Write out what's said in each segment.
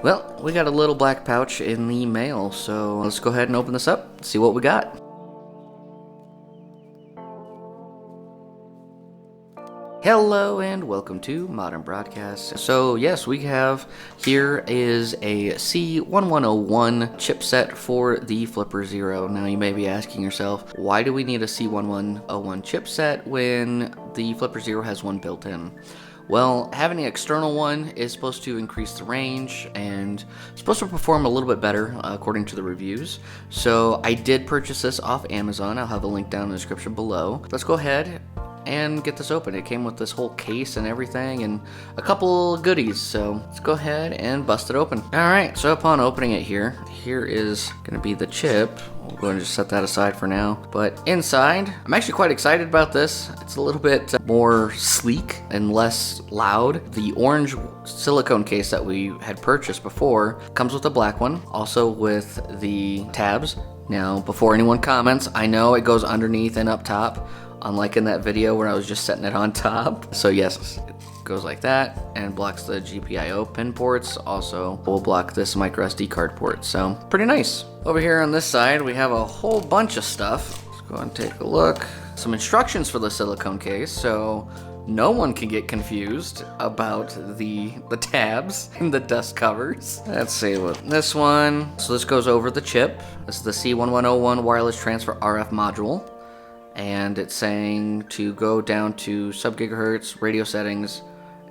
Well, we got a little black pouch in the mail, so let's go ahead and open this up, see what we got. Hello and welcome to Modern Broadcast. So yes, we have here is a C1101 chipset for the Flipper Zero. Now you may be asking yourself, why do we need a C1101 chipset when the Flipper Zero has one built in? Well, having an external one is supposed to increase the range and supposed to perform a little bit better according to the reviews. So I did purchase this off Amazon. I'll have a link down in the description below. Let's go ahead and get this open. It came with this whole case and everything and a couple goodies. So let's go ahead and bust it open. All right, so upon opening it here is gonna be the chip. We'll go ahead and just set that aside for now. But inside, I'm actually quite excited about this. It's a little bit more sleek and less loud. The orange silicone case that we had purchased before comes with a black one, also with the tabs. Now, before anyone comments, I know it goes underneath and up top, unlike in that video where I was just setting it on top. So yes, it goes like that and blocks the GPIO pin ports. Also will block this micro SD card port, so pretty nice. Over here on this side, we have a whole bunch of stuff. Let's go and take a look. Some instructions for the silicone case, so no one can get confused about the tabs and the dust covers. Let's see what this one. So this goes over the chip. This is the C1101 wireless transfer RF module. And it's saying to go down to sub-gigahertz radio settings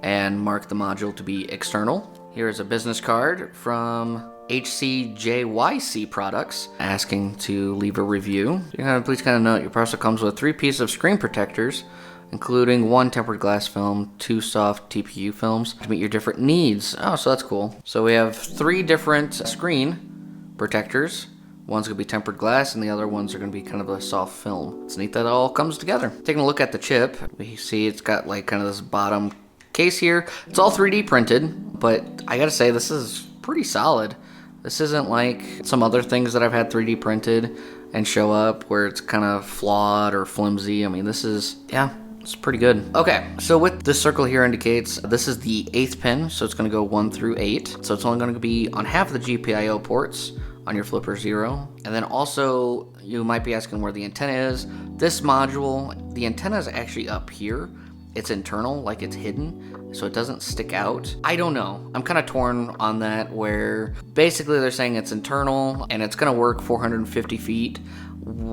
and mark the module to be external. Here is a business card from HCJYC Products asking to leave a review. Please note your parcel comes with 3 pieces of screen protectors, including 1 tempered glass film, 2 soft TPU films to meet your different needs. Oh, so that's cool. So we have 3 different screen protectors. One's gonna be tempered glass and the other ones are gonna be kind of a soft film. It's neat that it all comes together. Taking a look at the chip, we see it's got like kind of this bottom case here. It's all 3D printed, but I gotta say this is pretty solid. This isn't like some other things that I've had 3D printed and show up where it's kind of flawed or flimsy. I mean, this is, yeah, it's pretty good. Okay, so what this circle here indicates, this is the 8th pin, so it's gonna go 1 through 8. So it's only gonna be on half of the GPIO ports on your Flipper Zero. And then also, you might be asking where the antenna is. This module, the antenna is actually up here. It's internal, like it's hidden, so it doesn't stick out. I don't know. I'm kind of torn on that, where basically they're saying it's internal and it's gonna work 450 feet.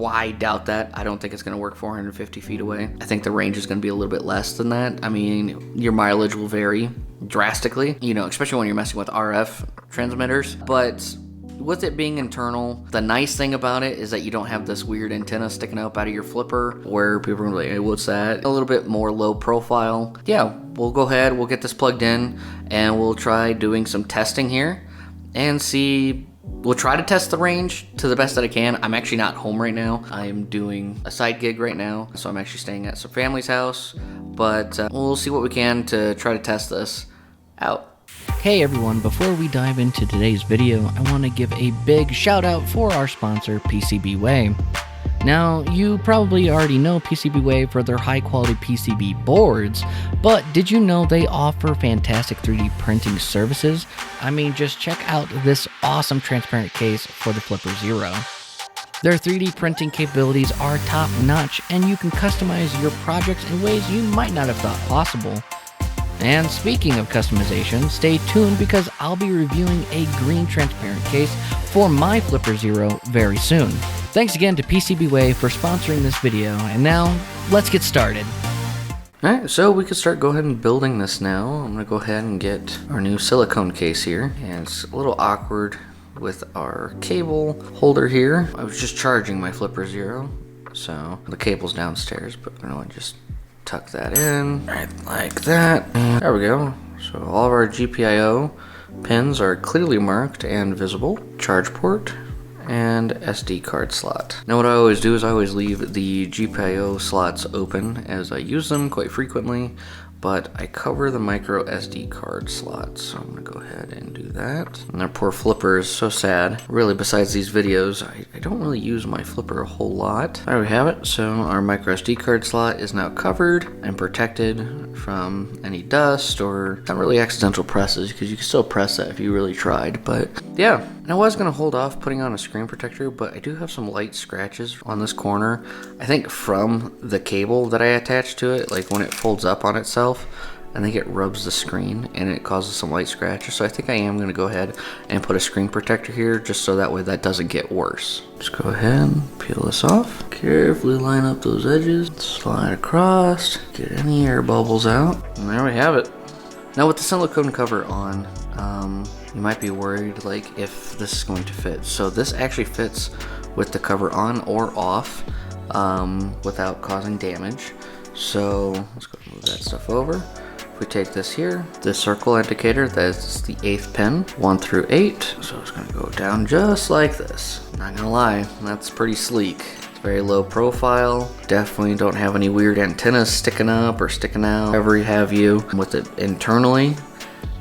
I doubt that. I don't think it's gonna work 450 feet away. I think the range is gonna be a little bit less than that. I mean, your mileage will vary drastically, you know, especially when you're messing with RF transmitters. But with it being internal, the nice thing about it is that you don't have this weird antenna sticking up out of your flipper where people are gonna be like, hey, what's that? A little bit more low profile. Yeah, we'll go ahead, we'll get this plugged in and we'll try doing some testing here and see. We'll try to test the range to the best that I can. I'm actually not home right now. I'm doing a side gig right now, so I'm actually staying at some family's house, but we'll see what we can to try to test this out. Hey everyone, before we dive into today's video, I want to give a big shout out for our sponsor, PCBWay. Now, you probably already know PCBWay for their high quality PCB boards, but did you know they offer fantastic 3D printing services? I mean, just check out this awesome transparent case for the Flipper Zero. Their 3D printing capabilities are top notch, and you can customize your projects in ways you might not have thought possible. And speaking of customization, stay tuned because I'll be reviewing a green transparent case for my Flipper Zero very soon. Thanks again to PCBWay for sponsoring this video, and now let's get started. Alright, so we could start go ahead and building this now. I'm gonna go ahead and get our new silicone case here, and it's a little awkward with our cable holder here. I was just charging my Flipper Zero, so the cable's downstairs, but I'm gonna just tuck that in right like that. And there we go. So all of our GPIO pins are clearly marked and visible. Charge port and SD card slot. Now what I always do is I always leave the GPIO slots open as I use them quite frequently, but I cover the micro SD card slot, so I'm gonna go ahead and do that. And our poor Flipper is so sad. Really, besides these videos, I don't really use my flipper a whole lot. There we have it. So our micro SD card slot is now covered and protected from any dust or not really accidental presses, because you can still press that if you really tried. But yeah, and I was gonna hold off putting on a screen protector, but I do have some light scratches on this corner. I think from the cable that I attached to it, like when it folds up on itself, I think it rubs the screen and it causes some light scratches. So I think I am going to go ahead and put a screen protector here, just so that way that doesn't get worse. Just go ahead and peel this off. Carefully line up those edges, slide across, get any air bubbles out, and there we have it. Now with the silicone cover on, you might be worried like if this is going to fit. So this actually fits with the cover on or off without causing damage. So let's go move that stuff over. If we take this here, this circle indicator, that's the 8th pin, 1 through 8. So it's gonna go down just like this. Not gonna lie, that's pretty sleek. It's very low profile. Definitely don't have any weird antennas sticking up or sticking out, whatever you have you. With it internally,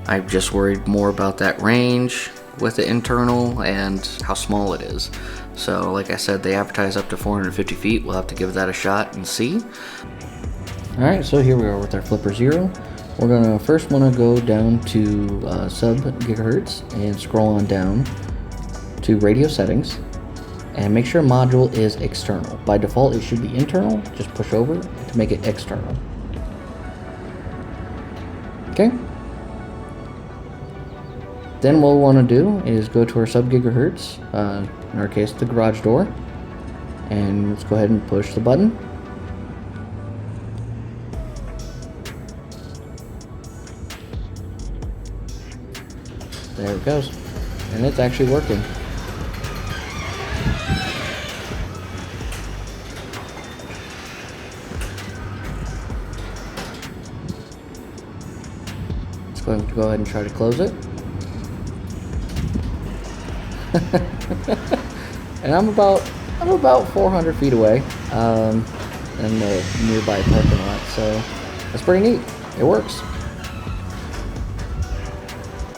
I'm just worried more about that range with the internal and how small it is. So like I said, they advertise up to 450 feet. We'll have to give that a shot and see. All right, so here we are with our Flipper Zero. We're gonna first wanna go down to sub gigahertz and scroll on down to radio settings and make sure module is external. By default, it should be internal. Just push over to make it external. Okay. Then what we'll wanna do is go to our sub gigahertz, in our case, the garage door, and let's go ahead and push the button. There it goes, and it's actually working. It's going to go ahead and try to close it. And I'm about 400 feet away in the nearby parking lot, so that's pretty neat. It works.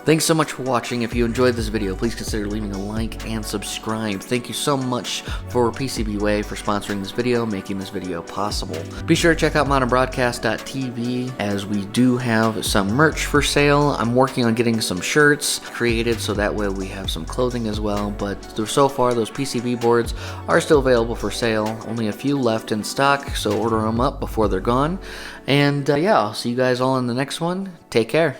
Thanks so much for watching. If you enjoyed this video, please consider leaving a like and subscribe. Thank you so much for PCBWay for sponsoring this video, making this video possible. Be sure to check out modernbroadcast.tv, as we do have some merch for sale. I'm working on getting some shirts created so that way we have some clothing as well, but so far those PCB boards are still available for sale. Only a few left in stock, so order them up before they're gone. And yeah, I'll see you guys all in the next one. Take care.